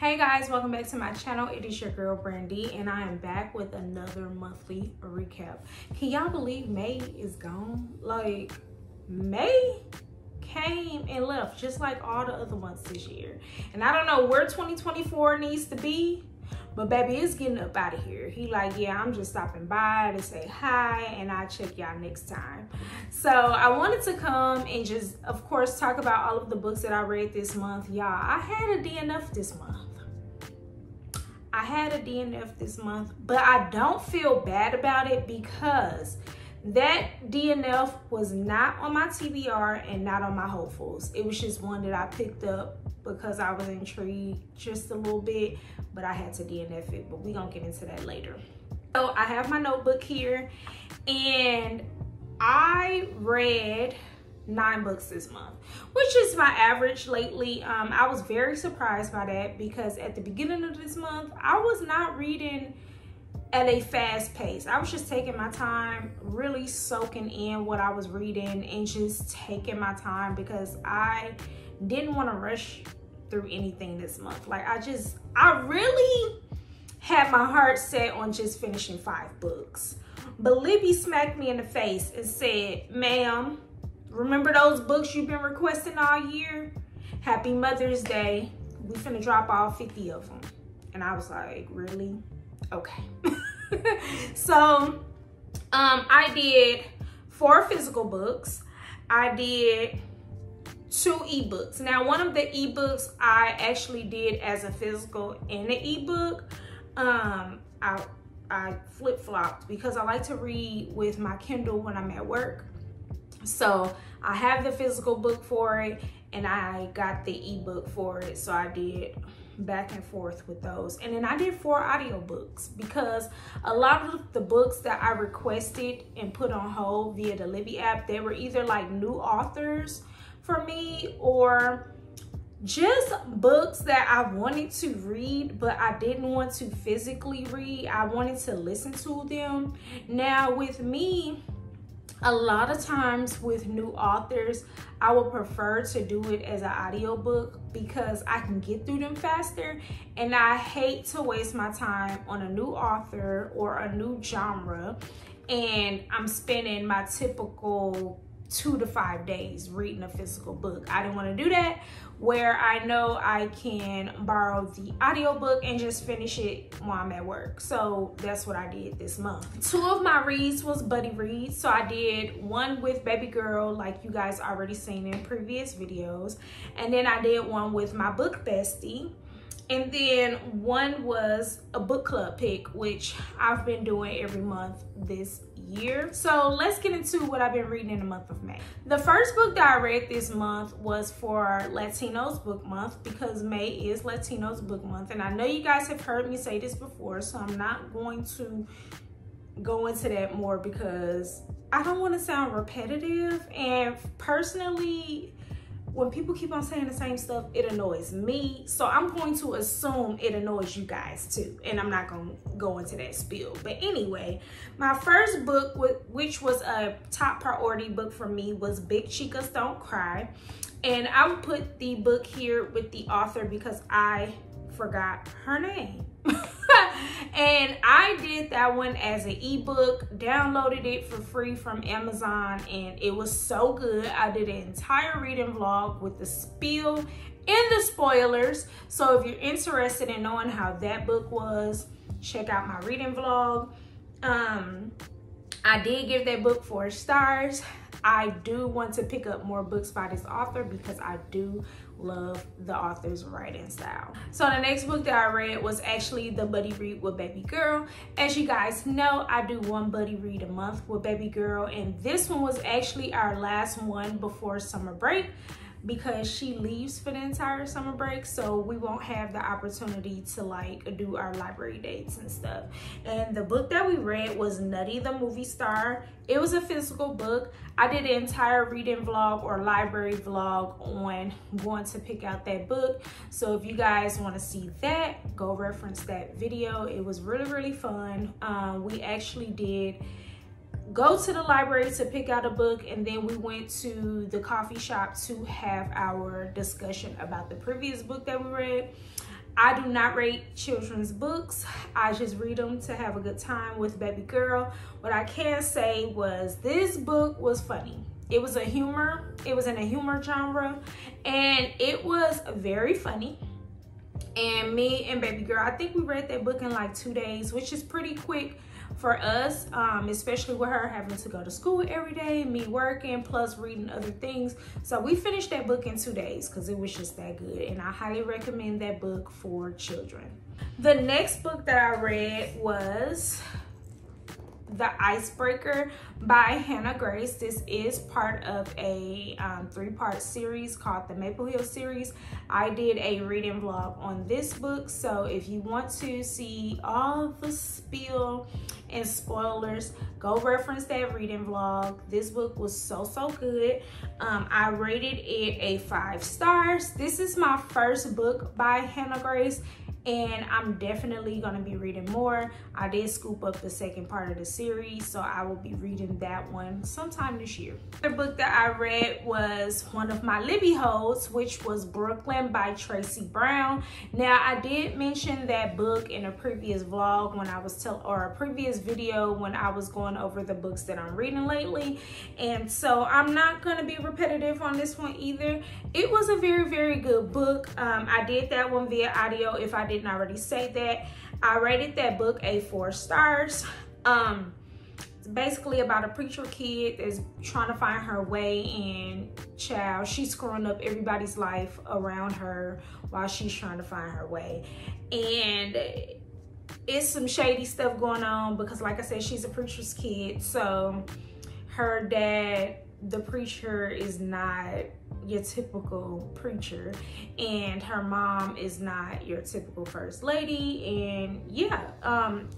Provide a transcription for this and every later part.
Hey guys, welcome back to my channel. It is your girl Brandy and I am back with another monthly recap. Can y'all believe May is gone? Like, May came and left just like all the other months this year. And I don't know where 2024 needs to be, but baby, it's getting up out of here. He like, yeah, I'm just stopping by to say hi and I'll check y'all next time. So I wanted to come and just, of course, talk about all of the books that I read this month. Y'all, I had a DNF this month. But I don't feel bad about it because that DNF was not on my TBR and not on my hopefuls. It was just one that I picked up because I was intrigued just a little bit, but I had to DNF it, but we're gonna get into that later. So I have my notebook here and I read 9 books this month, which is my average lately. I was very surprised by that because at the beginning of this month, I was not reading at a fast pace. I was just taking my time, really soaking in what I was reading and just taking my time because I didn't want to rush through anything this month. Like I really had my heart set on just finishing 5 books. But Libby smacked me in the face and said, ma'am, remember those books you've been requesting all year? Happy Mother's Day. We finna drop all 50 of them. And I was like, really? Okay. So, I did 4 physical books. I did 2 ebooks. Now, one of the ebooks I actually did as a physical and an ebook. I flip-flopped because I like to read with my Kindle when I'm at work. So I have the physical book for it and I got the ebook for it. So I did back and forth with those. And then I did 4 audiobooks because a lot of the books that I requested and put on hold via the Libby app, they were either like new authors for me or just books that I wanted to read, but I didn't want to physically read. I wanted to listen to them. Now with me, a lot of times with new authors, I would prefer to do it as an audiobook because I can get through them faster and I hate to waste my time on a new author or a new genre and I'm spending my typical 2 to 5 days reading a physical book. I didn't want to do that where I know I can borrow the audiobook and just finish it while I'm at work. So that's what I did this month. 2 of my reads was buddy reads. So I did one with Baby Girl, like you guys already seen in previous videos. And then I did one with my book bestie. And then one was a book club pick, which I've been doing every month this year. So let's get into what I've been reading in the month of May. The first book that I read this month was for Latinos Book Month because May is Latinos Book Month. And I know you guys have heard me say this before, so I'm not going to go into that more because I don't want to sound repetitive. And personally, when people keep on saying the same stuff, it annoys me. So I'm going to assume it annoys you guys too. And I'm not going to go into that spiel. But anyway, my first book, which was a top priority book for me, was Big Chicas Don't Cry. And I would put the book here with the author because I forgot her name. And I did that one as an ebook, downloaded it for free from Amazon, and it was so good. I did an entire reading vlog with the spiel and the spoilers. So if you're interested in knowing how that book was, check out my reading vlog. I did give that book 4 stars. I do want to pick up more books by this author because I do love the author's writing style. So the next book that I read was actually the buddy read with Baby Girl. As you guys know, I do 1 buddy read a month with Baby Girl, and this one was actually our last one before summer break because she leaves for the entire summer break, so we won't have the opportunity to like do our library dates and stuff. And the book that we read was Nutty the Movie Star. It was a physical book. I did an entire reading vlog or library vlog on going to pick out that book. So if you guys want to see that, go reference that video. It was really, really fun. We actually did go to the library to pick out a book, and then we went to the coffee shop to have our discussion about the previous book that we read. I do not rate children's books. I just read them to have a good time with baby girl. What I can say was this book was funny. It was in a humor genre, and it was very funny. And me and baby girl, I think we read that book in like 2 days, which is pretty quick for us, especially with her having to go to school every day, me working, plus reading other things. So we finished that book in 2 days because it was just that good, and I highly recommend that book for children. The next book that I read was The Icebreaker by Hannah Grace. This is part of a 3-part series called the Maple Hill series. I did a reading vlog on this book, so if you want to see all the spill and spoilers, go reference that reading vlog. This book was so good. I rated it a 5 stars. This is my first book by Hannah Grace, and I'm definitely gonna be reading more. I did scoop up the second part of the series, so I will be reading that one sometime this year. The book that I read was one of my Libby holds, which was Brooklyn by Tracy Brown. Now, I did mention that book in a previous vlog when I was or a previous video when I was going over the books that I'm reading lately, and so I'm not gonna be repetitive on this one either. It was a very good book. I did that one via audio, if I didn't already say that. I rated that book a 4 stars. It's basically about a preacher kid that's trying to find her way, and child, she's screwing up everybody's life around her while she's trying to find her way. And it's some shady stuff going on because, like I said, she's a preacher's kid, so her dad, the preacher, is not your typical preacher, and her mom is not your typical first lady. And yeah,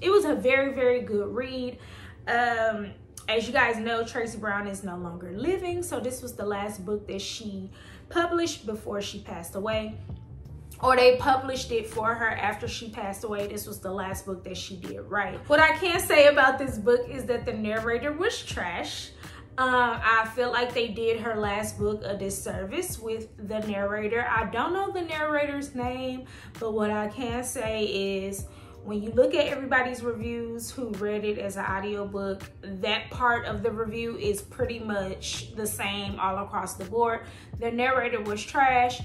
it was a very good read. As you guys know, Tracy Brown is no longer living, so this was the last book that she published before she passed away, or they published it for her after she passed away. This was the last book that she did write. What I can say about this book is that the narrator was trash. I feel like they did her last book a disservice with the narrator. I don't know the narrator's name, but what I can say is when you look at everybody's reviews who read it as an audiobook, that part of the review is pretty much the same all across the board. The narrator was trash.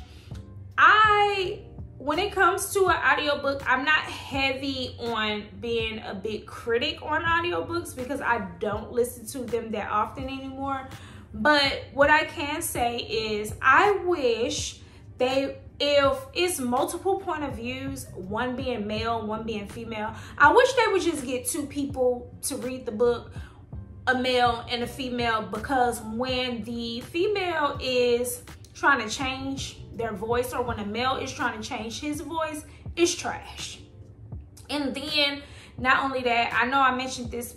When it comes to an audiobook, I'm not heavy on being a big critic on audiobooks because I don't listen to them that often anymore. But what I can say is I wish if it's multiple point of views, one being male, one being female, I wish they would just get 2 people to read the book, a male and a female, because when the female is trying to change their voice, or when a male is trying to change his voice, it's trash. And then not only that, I know I mentioned this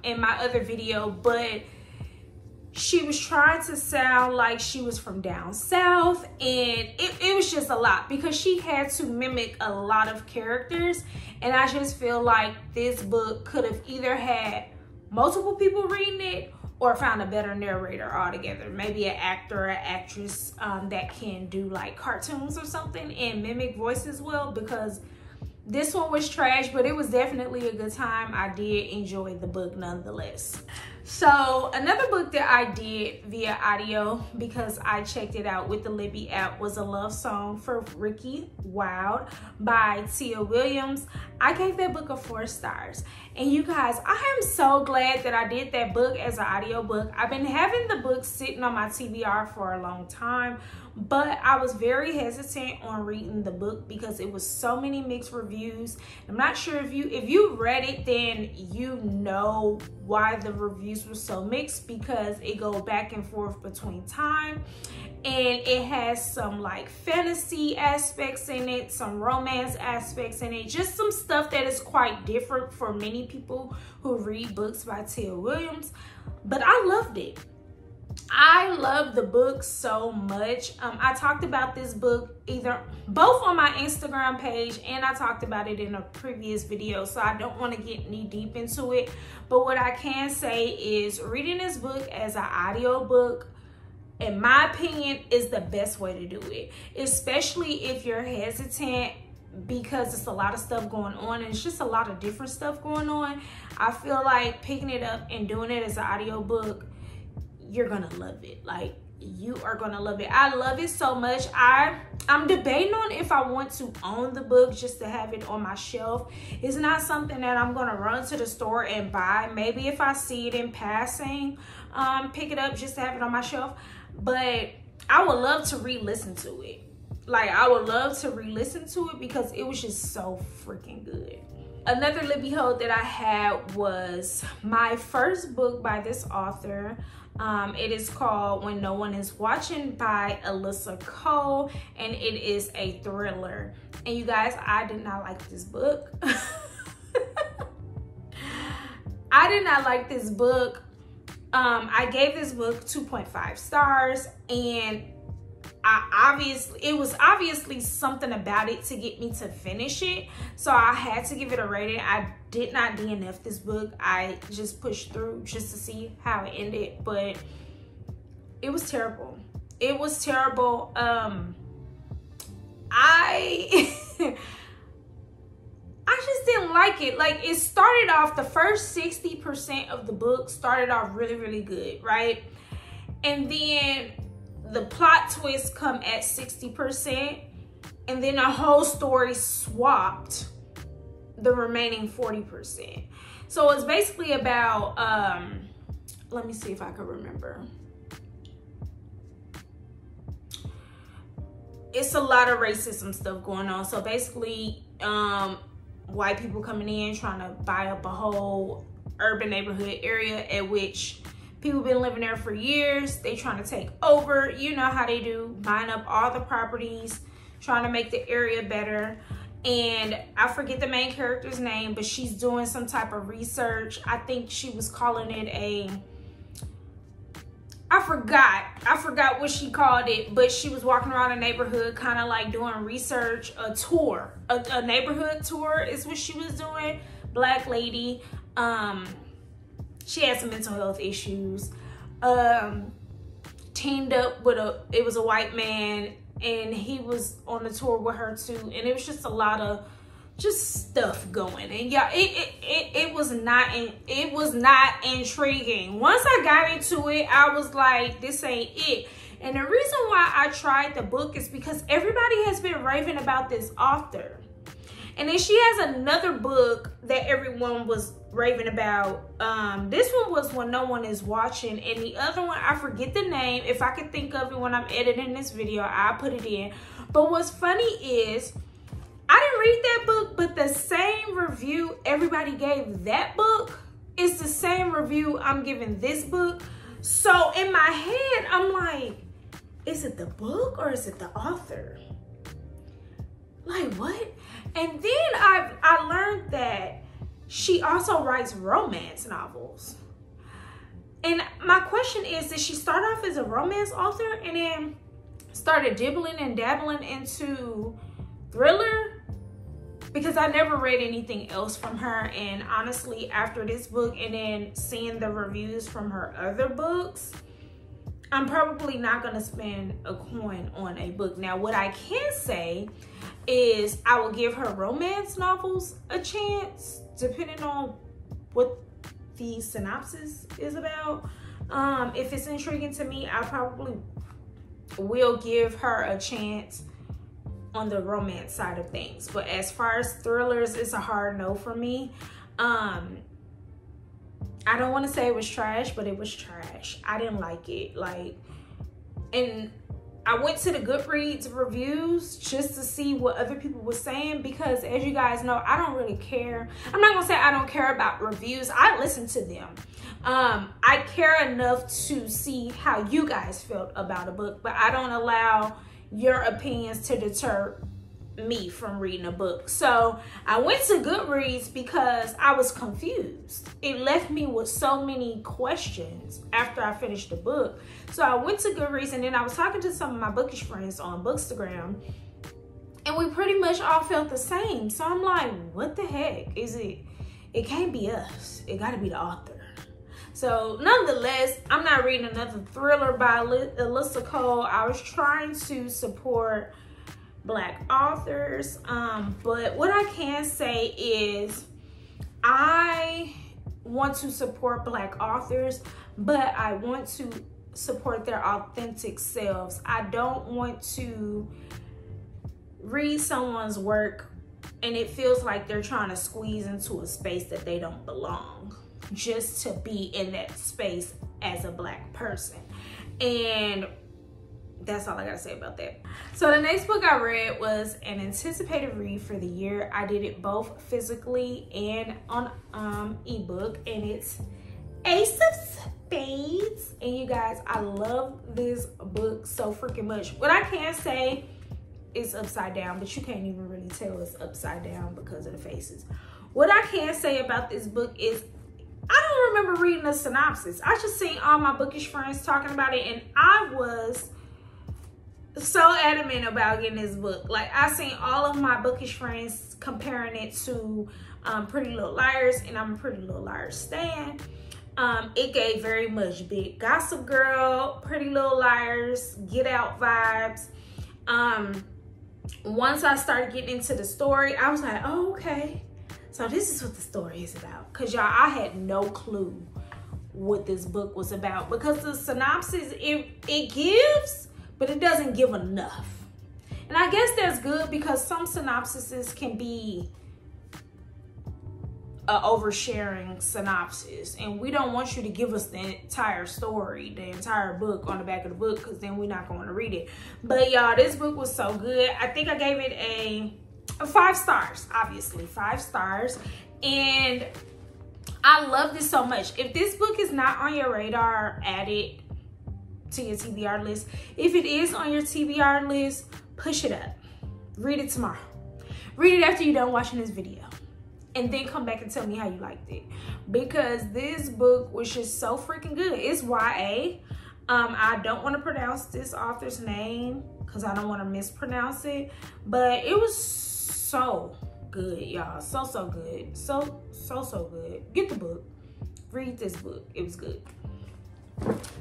in my other video, but she was trying to sound like she was from down south, and it was just a lot because she had to mimic a lot of characters. And I just feel like this book could have either had multiple people reading it or found a better narrator altogether. Maybe an actor or actress that can do like cartoons or something and mimic voices well, because this one was trash, but it was definitely a good time. I did enjoy the book nonetheless. So another book that I did via audio, because I checked it out with the Libby app, was A Love Song for Ricky Wilde by Tia Williams. I gave that book a 4 stars. And you guys, I am so glad that I did that book as an audio book. I've been having the book sitting on my TBR for a long time, but I was very hesitant on reading the book because it was so many mixed reviews. I'm not sure if you read it, then you know why the reviews were so mixed, because it goes back and forth between time, and it has some like fantasy aspects in it, some romance aspects in it, just some stuff that is quite different for many people who read books by Tia Williams. But I loved it. I love the book so much. I talked about this book both on my Instagram page, and I talked about it in a previous video, so I don't want to get knee deep into it. But what I can say is reading this book as an audio book, in my opinion, is the best way to do it, especially if you're hesitant because it's a lot of stuff going on, and it's just a lot of different stuff going on. I feel like picking it up and doing it as an audiobook, you're gonna love it. Like, you are gonna love it. I love it so much. I'm debating on if I want to own the book just to have it on my shelf. It's not something that I'm gonna run to the store and buy. Maybe if I see it in passing, pick it up just to have it on my shelf. But I would love to re-listen to it. Like, I would love to re-listen to it because it was just so freaking good. Another Libby Hold that I had was my first book by this author. It is called When No One Is Watching by Alyssa Cole, and it is a thriller. And you guys, I did not like this book. I did not like this book. I gave this book 2.5 stars, and it was obviously something about it to get me to finish it, so I had to give it a rating. I did not DNF this book. I just pushed through just to see how it ended, but it was terrible. It was terrible. I just didn't like it. Like, it started off, the first 60% of the book started off really, really good, right? And then the plot twists come at 60%, and then the whole story swapped the remaining 40%. So it's basically about, let me see if I can remember. It's a lot of racism stuff going on. So basically, white people coming in trying to buy up a whole urban neighborhood area at which people been living there for years. They trying to take over. You know how they do, buying up all the properties, trying to make the area better. And I forget the main character's name, but she's doing some type of research. I think she was calling it a, I forgot what she called it, but she was walking around a neighborhood kind of like doing research, a tour, a neighborhood tour is what she was doing. Black lady. She had some mental health issues. Teamed up with it was a white man, and he was on the tour with her too. And it was just a lot of just stuff going. And yeah, it was not intriguing. Once I got into it, I was like, this ain't it. And the reason why I tried the book is because everybody has been raving about this author. And then she has another book that everyone was raving about. This one was When No One Is Watching, and the other one, I forget the name. If I could think of it when I'm editing this video, I'll put it in. But what's funny is, I didn't read that book, but the same review everybody gave that book is the same review I'm giving this book. So in my head, I'm like, is it the book or is it the author? Like, what? And then I learned that she also writes romance novels. And my question is, did she start off as a romance author and then started dibbling and dabbling into thriller? Because I never read anything else from her. And honestly, after this book and then seeing the reviews from her other books, I'm probably not going to spend a coin on a book. Now, what I can say is I will give her romance novels a chance, depending on what the synopsis is about. If it's intriguing to me, I probably will give her a chance on the romance side of things. But as far as thrillers, it's a hard no for me. I don't want to say it was trash, but it was trash. I didn't like it. Like, and I went to the Goodreads reviews just to see what other people were saying, because as you guys know, I don't really care. I'm not gonna say I don't care about reviews. I listen to them. I care enough to see how you guys felt about a book, but I don't allow your opinions to deter me from reading a book. So I went to Goodreads because I was confused. It left me with so many questions after I finished the book. So I went to Goodreads, and then I was talking to some of my bookish friends on Bookstagram, and we pretty much all felt the same. So I'm like, what the heck is it? It can't be us. It gotta be the author. So nonetheless, I'm not reading another thriller by Alyssa Cole. I was trying to support Black authors. But what I can say is I want to support Black authors, but I want to support their authentic selves. I don't want to read someone's work and it feels like they're trying to squeeze into a space that they don't belong just to be in that space as a Black person. And that's all I gotta say about that. So the next book I read was an anticipated read for the year. I did it both physically and on ebook, and it's Ace of Spades. And you guys, I love this book so freaking much. What I can say is upside down, but you can't even really tell it's upside down because of the faces. What I can say about this book is I don't remember reading a synopsis. I just seen all my bookish friends talking about it, and I was so adamant about getting this book. Like, I seen all of my bookish friends comparing it to Pretty Little Liars, and I'm a Pretty Little Liars stan. It gave very much big Gossip Girl, Pretty Little Liars, Get Out vibes. Once I started getting into the story, I was like, oh, okay. So this is what the story is about. Because y'all, I had no clue what this book was about. Because the synopsis, it gives, but it doesn't give enough. And I guess that's good because some synopsises can be an oversharing synopsis. And we don't want you to give us the entire story, the entire book on the back of the book, because then we're not going to read it. But y'all, this book was so good. I think I gave it a 5 stars, obviously 5 stars. And I love this so much. If this book is not on your radar, add it to your TBR list. If it is on your TBR list, push it up. Read it tomorrow. Read it after you're done watching this video. And then come back and tell me how you liked it. Because this book was just so freaking good. It's YA. I don't want to pronounce this author's name because I don't want to mispronounce it. But it was so good, y'all. So good. So good. Get the book. Read this book. It was good.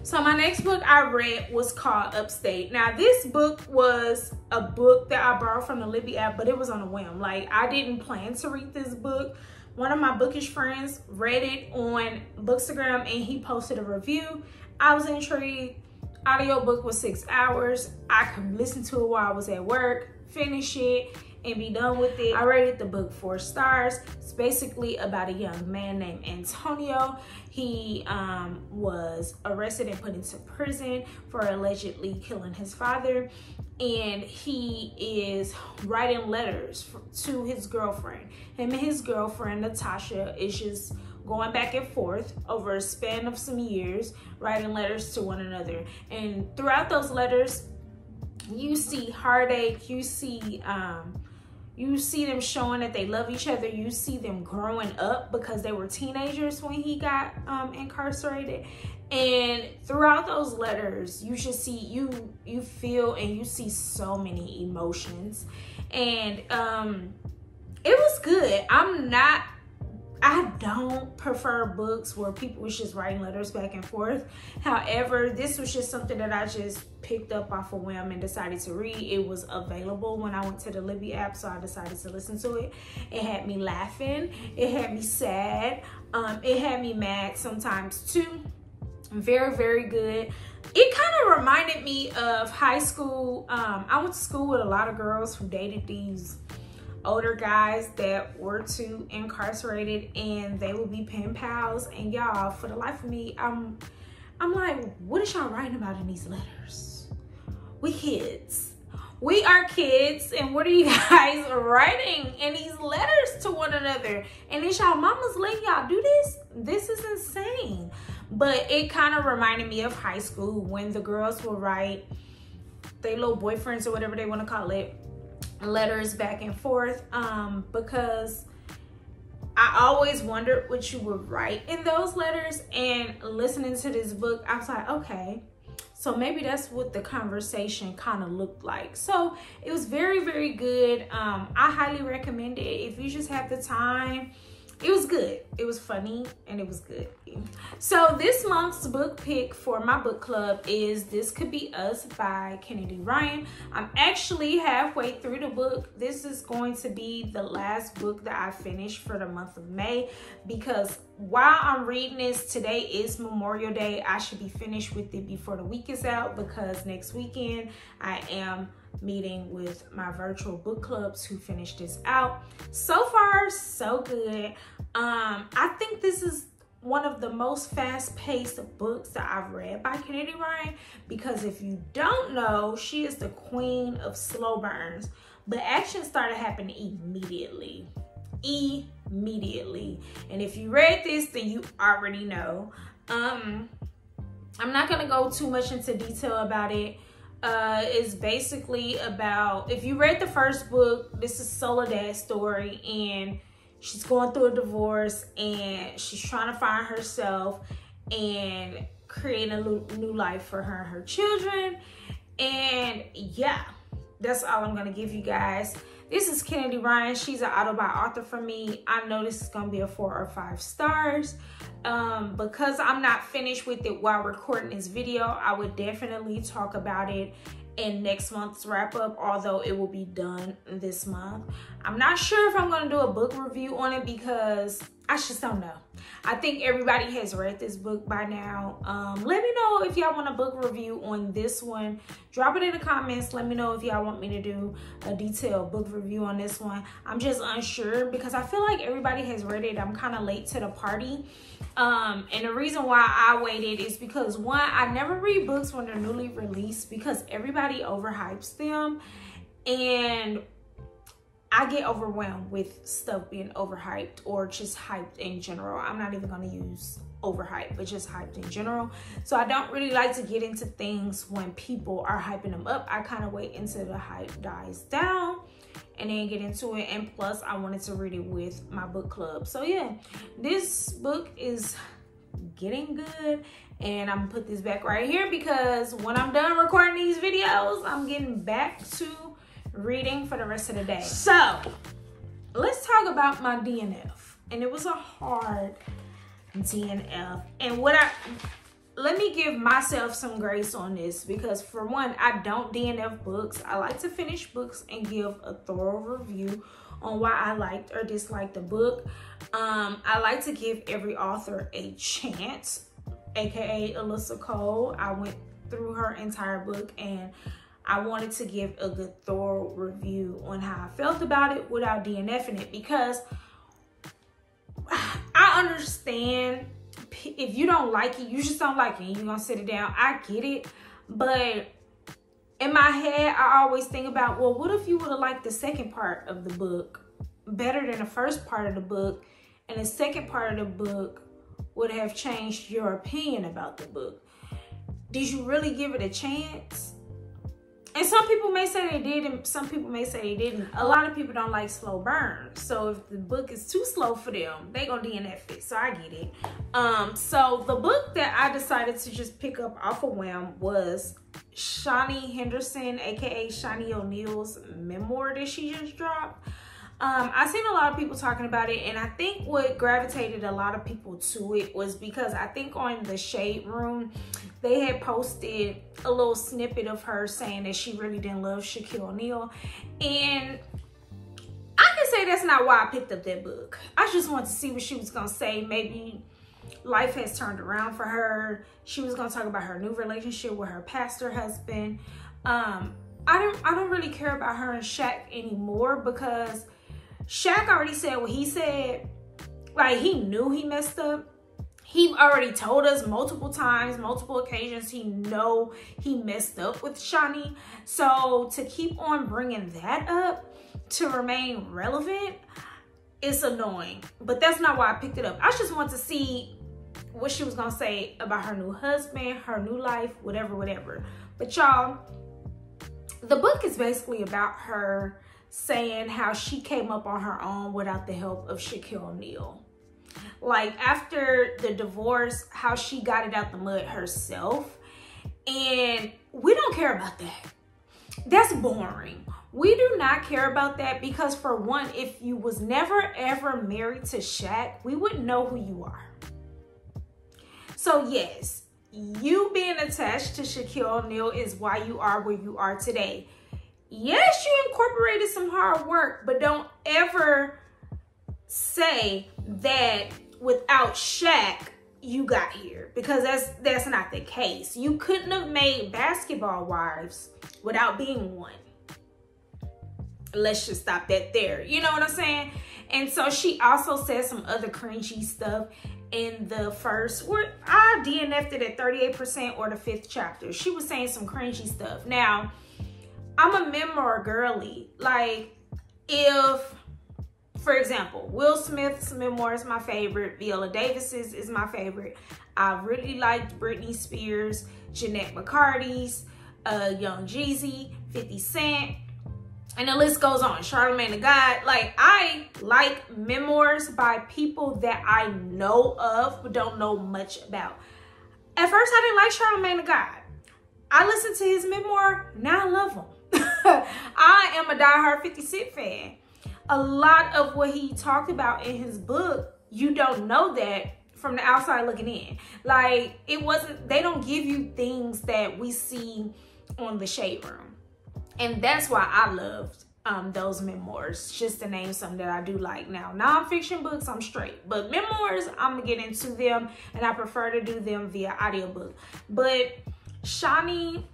So my next book I read was called Upstate. Now this book was a book that I borrowed from the Libby app, but it was on a whim. Like, I didn't plan to read this book. One of my bookish friends read it on Bookstagram and he posted a review. I was intrigued. Audiobook was 6 hours. I could listen to it while I was at work, finish it, and be done with it. I rated the book 4 stars. It's basically about a young man named Antonio. He was arrested and put into prison for allegedly killing his father. And he is writing letters to his girlfriend. Him and his girlfriend, Natasha, is just going back and forth over a span of some years, writing letters to one another. And throughout those letters, you see heartache, you see them showing that they love each other. You see them growing up because they were teenagers when he got incarcerated. And throughout those letters, you just see, you feel and you see so many emotions. And it was good. I don't prefer books where people was just writing letters back and forth. However, this was just something that I just picked up off a whim and decided to read. It was available when I went to the Libby app, so I decided to listen to it. It had me laughing. It had me sad. It had me mad sometimes too. Very, very good. It kind of reminded me of high school. I went to school with a lot of girls who dated these older guys that were too incarcerated, and they would be pen pals. And y'all, for the life of me, I'm like, what is y'all writing about in these letters? We kids. We are kids, and what are you guys writing in these letters to one another? And is y'all mamas letting y'all do this? This is insane. But it kind of reminded me of high school when the girls would write their little boyfriends or whatever they want to call it, letters back and forth, because I always wondered what you would write in those letters. And listening to this book, I was like, okay, so maybe that's what the conversation kind of looked like. So it was very, very good. I highly recommend it if you just have the time it was good. It was funny and it was good. So this month's book pick for my book club is This Could Be Us by Kennedy Ryan. I'm actually halfway through the book. This is going to be the last book that I finished for the month of May, because while I'm reading this, today is Memorial Day. I should be finished with it before the week is out, because next weekend I am meeting with my virtual book clubs who finish this out. So far, so good. I think this is one of the most fast-paced books that I've read by Kennedy Ryan, because if you don't know, she is the queen of slow burns, but action started happening immediately. And if you read this, then you already know. I'm not gonna go too much into detail about it. It's basically about, if you read the first book, this is Soledad's story, and she's going through a divorce and she's trying to find herself and create a new life for her and her children. And yeah, that's all I'm gonna give you guys. This is Kennedy Ryan. She's an autobiography author for me. I know this is gonna be a 4 or 5 stars. Because I'm not finished with it while recording this video, I would definitely talk about it in next month's wrap up, although it will be done this month. I'm not sure if I'm gonna do a book review on it, because I just don't know. I think everybody has read this book by now. Let me know if y'all want a book review on this one. Drop it in the comments. Let me know if y'all want me to do a detailed book review on this one. I'm just unsure, because I feel like everybody has read it. I'm kind of late to the party. And the reason why I waited is because, one, I never read books when they're newly released, because everybody overhypes them, and I get overwhelmed with stuff being overhyped or just hyped in general. I'm not even gonna use overhyped, but just hyped in general. So I don't really like to get into things when people are hyping them up. I kind of wait until the hype dies down and then get into it. And plus, I wanted to read it with my book club. So yeah, this book is getting good, and I'm gonna put this back right here, because when I'm done recording these videos, I'm getting back to reading for the rest of the day. So let's talk about my DNF. And it was a hard DNF. And let me give myself some grace on this, because for one, I don't DNF books. I like to finish books and give a thorough review on why I liked or disliked the book. I like to give every author a chance, aka Alyssa Cole. I went through her entire book and I wanted to give a good thorough review on how I felt about it without DNFing it, because I understand if you don't like it, you just don't like it and you're gonna sit it down. I get it, but in my head, I always think about, well, what if you would have liked the second part of the book better than the first part of the book, and the second part of the book would have changed your opinion about the book? Did you really give it a chance? And some people may say they did, and some people may say they didn't. A lot of people don't like slow burns. So if the book is too slow for them, they gonna DNF it. So I get it. So the book that I decided to just pick up off a whim was Shani Henderson, aka Shani O'Neill's memoir that she just dropped. I've seen a lot of people talking about it, and I think what gravitated a lot of people to it was because I think on the Shade Room, they had posted a little snippet of her saying that she really didn't love Shaquille O'Neal. And I can say that's not why I picked up that book. I just wanted to see what she was gonna say. Maybe life has turned around for her. She was gonna talk about her new relationship with her pastor husband. I don't really care about her and Shaq anymore, because Shaq already said what he said. Like, he knew he messed up. He already told us multiple times, multiple occasions, he know he messed up with Shani. So to keep on bringing that up to remain relevant, it's annoying. But that's not why I picked it up. I just want to see what she was gonna say about her new husband, her new life, whatever. But y'all, the book is basically about her saying how she came up on her own without the help of Shaquille O'Neal. Like, after the divorce, how she got it out the mud herself. And we don't care about that. That's boring. We do not care about that because, for one, if you was never ever married to Shaq, we wouldn't know who you are. So yes, you being attached to Shaquille O'Neal is why you are where you are today. Yes, you incorporated some hard work, but don't ever say that without Shaq, you got here, because that's not the case. You couldn't have made Basketball Wives without being one. Let's just stop that there. You know what I'm saying? And so she also said some other cringy stuff in the first, I DNF'd it at 38% or the 5th chapter. She was saying some cringy stuff. Now, I'm a memoir girly. Like, if, for example, Will Smith's memoir is my favorite. Viola Davis's is my favorite. I really liked Britney Spears, Jeanette McCarty's, Young Jeezy, 50 Cent, and the list goes on. Charlamagne the God. Like, I like memoirs by people that I know of but don't know much about. At first, I didn't like Charlamagne the God. I listened to his memoir. Now I love him. I am a diehard 50 Cent fan. A lot of what he talked about in his book, you don't know that from the outside looking in. Like, it wasn't, they don't give you things that we see on the Shade Room. And that's why I loved those memoirs, just to name some that I do like. Now, nonfiction books, I'm straight. But memoirs, I'm going to get into them, and I prefer to do them via audiobook. But Shani,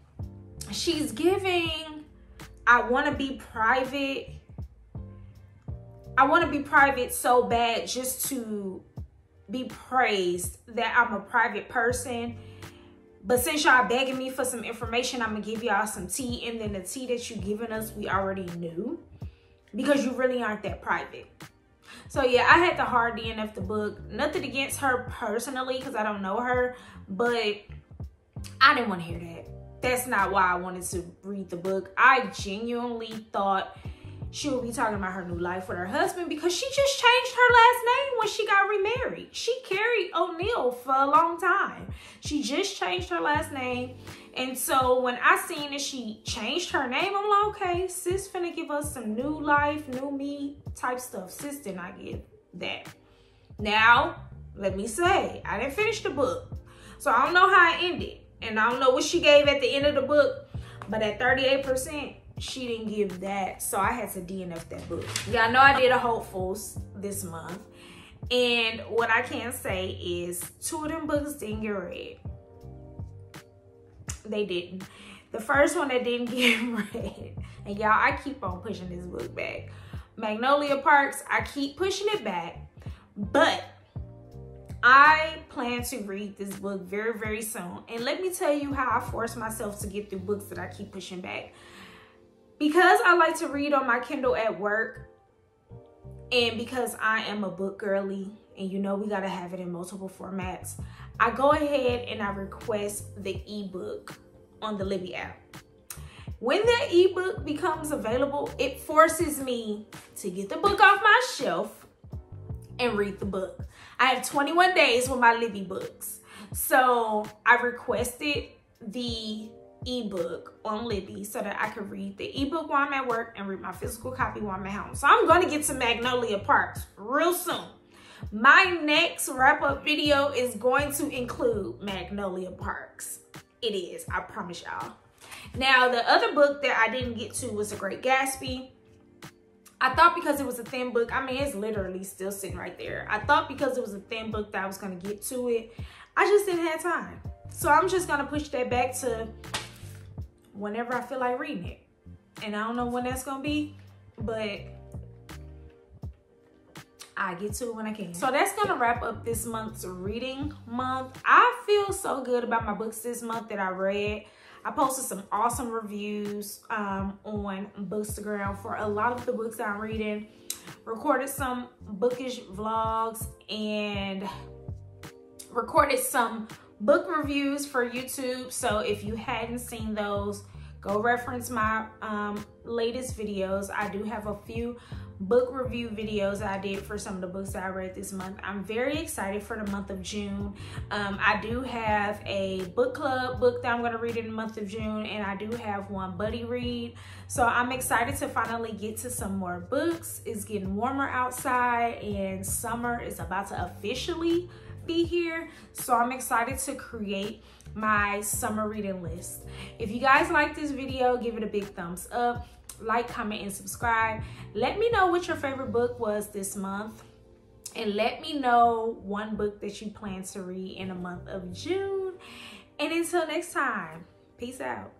she's giving, I want to be private. I want to be private so bad just to be praised that I'm a private person. But since y'all begging me for some information, I'm going to give y'all some tea. And then the tea that you giving us, we already knew. Because you really aren't that private. So yeah, I had to hard DNF the book. Nothing against her personally, because I don't know her. But I didn't want to hear that. That's not why I wanted to read the book. I genuinely thought she would be talking about her new life with her husband, because she just changed her last name when she got remarried. She carried O'Neal for a long time. She just changed her last name. And so when I seen that she changed her name, I'm like, okay, sis finna give us some new life, new me type stuff. Sis did not give that. Now, let me say, I didn't finish the book. So I don't know how it ended. And I don't know what she gave at the end of the book. But at 38%, she didn't give that, so I had to DNF that book. Y'all know I did a Hopefuls this month, and what I can say is 2 of them books didn't get read. They didn't. The first one that didn't get read, and y'all, I keep on pushing this book back. Magnolia Parks, I keep pushing it back, but I plan to read this book very, very soon. And let me tell you how I force myself to get through books that I keep pushing back. Because I like to read on my Kindle at work, and because I am a book girly, and you know we gotta have it in multiple formats, I go ahead and I request the ebook on the Libby app. When that ebook becomes available, it forces me to get the book off my shelf and read the book. I have 21 days with my Libby books. So I requested the ebook on Libby so that I could read the ebook while I'm at work and read my physical copy while I'm at home. So I'm going to get to Magnolia Parks real soon. My next wrap-up video is going to include Magnolia Parks. It is, I promise y'all. Now, the other book that I didn't get to was The Great Gatsby. I thought because it was a thin book, I mean, it's literally still sitting right there. I thought because it was a thin book that I was going to get to it. I just didn't have time. So I'm just going to push that back to whenever I feel like reading it. And I don't know when that's going to be, but I get to it when I can. So that's going to wrap up this month's reading month. I feel so good about my books this month that I read. I posted some awesome reviews on Bookstagram for a lot of the books that I'm reading. Recorded some bookish vlogs and recorded some book reviews for YouTube. So if you hadn't seen those, Go reference my latest videos. I do have a few book review videos I did for some of the books that I read this month. I'm very excited for the month of June. I do have a book club book that I'm going to read in the month of June, and I do have one buddy read. So I'm excited to finally get to some more books. It's getting warmer outside and summer is about to officially be here. So I'm excited to create my summer reading list. If you guys like this video, give it a big thumbs up. Like, comment, and subscribe. Let me know what your favorite book was this month. And let me know one book that you plan to read in the month of June. And until next time, peace out.